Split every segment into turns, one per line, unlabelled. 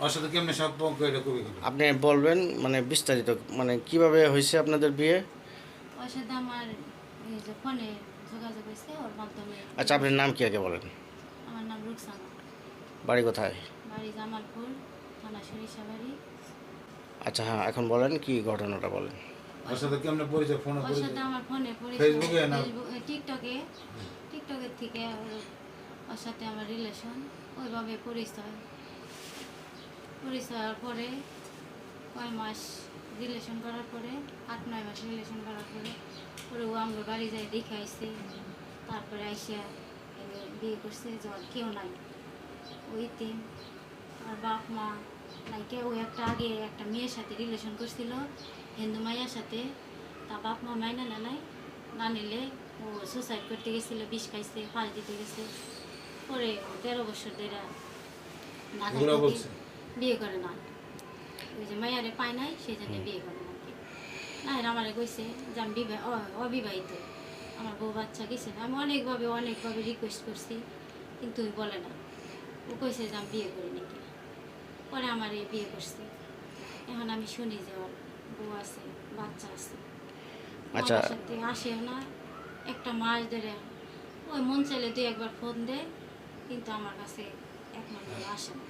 ওর সাথে কেমনে সম্পর্ক এটা খুবই ভালো।
আপনি বলবেন মানে বিস্তারিত, মানে কিভাবে হয়েছে আপনাদের বিয়ে?
ওর সাথে আমার এই যে ফোনে যোগাযোগ হয়েছে ওর মাধ্যমে।
আচ্ছা, আপনার নাম কি আগে বলেন?
আমার নাম রুকসানা,
বাড়ি কোথায়?
বাড়ি জামালপুর, থানা সরিষাবাড়ি।
আচ্ছা হ্যাঁ, এখন বলেন কি ঘটনাটা বলেন।
ওর সাথে কেমনে পরিচয়? ফোনে
ওর
পরিচয়?
সাথে আমার ফোনে পরিচয়
ফেসবুকে না?
টিকটকের থেকে ওর সাথে আমার রিলেশন, ওইভাবে পরিচয় হওয়ার পরে কয় মাস রিলেশন করার পরে 8-9 মাস রিলেশন করার পরে ও আমার বাড়ি যায় দেখে আসছে। তারপরে আইসা বিয়ে করছে, যাওয়ার কেউ নাই, ওই তিন আর বাপ মা নাই কেউ। একটা আগে একটা মেয়ের সাথে রিলেশন করছিল, হিন্দু মাইয়ার সাথে। তা বাপ মা মাইনা না নিলে ও সুসাইড করতে গেছিল, বিষ খাইছে, ফাঁস দিতে গেছে। পরে 13 বছর ধরে না বিয়ে করে না, ওই যে মাইয়ারে পায় নাই সেই জন্য বিয়ে করে না। না আমারে কইছে যে আমি অবিবাহিত, আমার বউ বাচ্চা গেছে না। আমি অনেকভাবে রিকোয়েস্ট করছি, কিন্তু ওই বলে না। ও কইছে যে আমি বিয়ে করি নাকি। পরে আমার এই বিয়ে করছি। এখন আমি শুনি যে ওর বউ আছে, বাচ্চা আছে।
আচ্ছা,
আমার সাথে আসেও না, একটা মাস ধরে ওই মন চাইলে 2-1 ফোন দেয়, কিন্তু আমার কাছে 1 মাস ধরে আসে না।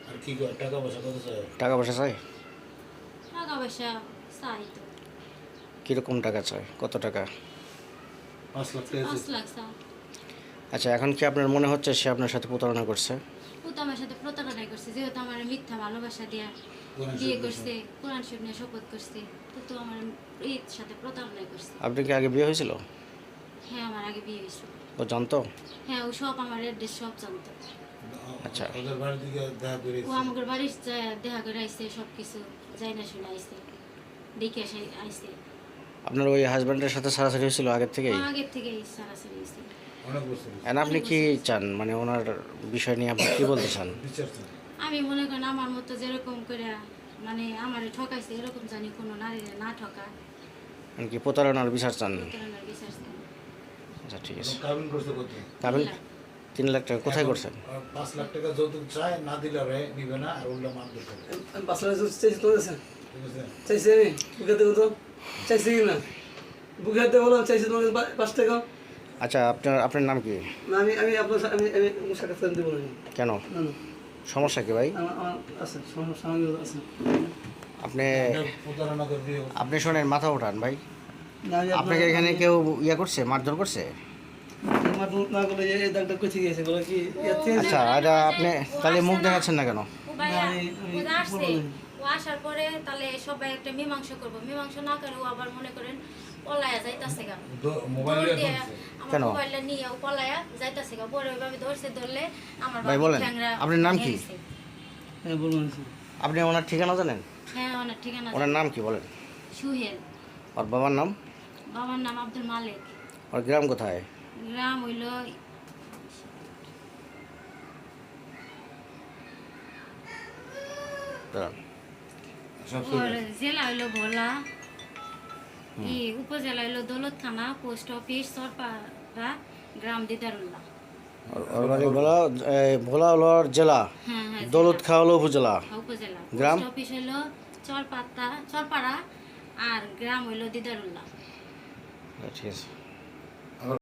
আর কি করে টাকা পয়সা কত চাই?
টাকা পয়সা চাই?
টাকা পয়সা চাই তো।
কীরকম টাকা চাই? কত টাকা?
5 লাখ টাকা?
5 লাখ চাই।
আচ্ছা, এখন কি আপনার মনে হচ্ছে সে আপনার সাথে প্রতারণা করছে?
ও তো আমার সাথে প্রতারণা করছে, যেহেতু আমার মিথ্যা ভালোবাসা দিয়া বিয়ে করছে, কোরআন শরীফ নিয়ে শপথ করছে, তো আমার এর সাথে প্রতারণা করছে।
আপনি কি আগে বিয়ে হয়েছিল?
হ্যাঁ, আমার আগে বিয়ে হয়েছিল।
ও জানতো?
হ্যাঁ, ও সব আমার অ্যাড্রেস সব জানতো।
আচ্ছা,
ওদের বাড়ি থেকে দেখা করে
ও আমাদের বাড়ি দেখা করে আইসে, সব কিছু যাই না শুনে আইসে, দেখে এসে আইসে।
আপনার ওই হাজব্যান্ডের সাথে সারাসারি হয়েছিল আগের থেকেই?
আগের থেকেই সারাসারি হয়েছে।
অনেক বছর
এখন আপনি কি চান, মানে ওনার বিষয় নিয়ে আপনি কি বলতে চান?
বিচার চাই।
আমি মনে করেন আমার মতো যেরকম করে মানে আমারে ঠকাইছে, এরকম জানি কোনো নারীরা না ঠকা।
মানে কি প্রতারণার বিচার চান?
প্রতারণার বিশ্বাস নেই।
আচ্ছা ঠিক আছে।
কাবিন করতে কত?
কাবিল 3 লাখ টাকা কোথায় করছেন?
5 লাখ টাকা যৌতুক চায়, না দিলে রে নিবে না, আর উল্টা মার দিতে হবে।
আমি 5 লাখ চাইছি তো আছে,
ঠিক আছে?
চাইছি আমি বুঝাতে কত চাইছি কিনা বুঝাতে বলো, চাইছি তোমাকে 5 টাকা।
আচ্ছা, আপনার নাম কি?
না আমি আমি আপনার আমি সাক্ষাৎ করতে দেবো না।
কেন,
না না
সমস্যা কি ভাই?
আমার আছে সমস্যা আছে।
আপনি
প্রতারণা করে বিয়ে করতে।
আপনি শোনেন, মাথা ওঠান ভাই।
না আমি
আপনাকে এখানে কেউ ইয়ে করছে, মারধর করছে?
আমার না বলে এই দাগটা কোথা গিয়েছে বলে কি
আচ্ছা, এটা আপনি তাহলে মুখ দেখাচ্ছেন না কেন?
ও ভাইয়া,
আমি-
ও যে আসছে, ও আসার পরে তাহলে সবাই একটা মীমাংসা করবো। মীমাংসা না করে ও আবার মনে করেন পলায়া যাইতাছে গা।
মোবাইল
দৌড়
নিয়ে
দিয়ে
ধরছে।
আমার
কেন?
মোবাইলটা নিয়ে ও পলায়া যাইতাছে গা। পরে ওইভাবে ধরলে আমার
ভাই বলেন,
ঠ্যাংরা
আপনার নাম কি?
ভেঙে গেছে।
হ্যাঁ বলুন।
আপনি ওনার ঠিকানা জানেন?
হ্যাঁ, ওনার ঠিকানা
ওনার নাম কি বলেন?
সুহেল।
ওর বাবার নাম?
বাবার নাম আব্দুল মালিক।
ওর গ্রাম কোথায়?
গ্রাম হইল
দাঁড়ান।
সব
ওর জেলা হইলো ভোলা, উপজেলা হইলো দৌলত থানা, পোস্ট অফিস সরপাড়া, গ্রাম দিদারুল্লাহ।
ওর বাড়ি ভোলা হলো ওর জেলা,
হ্যাঁ হ্যাঁ,
দৌলত খা হলো উপজেলা,
উপজেলা।
গ্রাম?
পোস্ট অফিস হইলো চরপাড়া, আর গ্রাম হইলো দিদারুল্লাহ।
ঠিক আছে।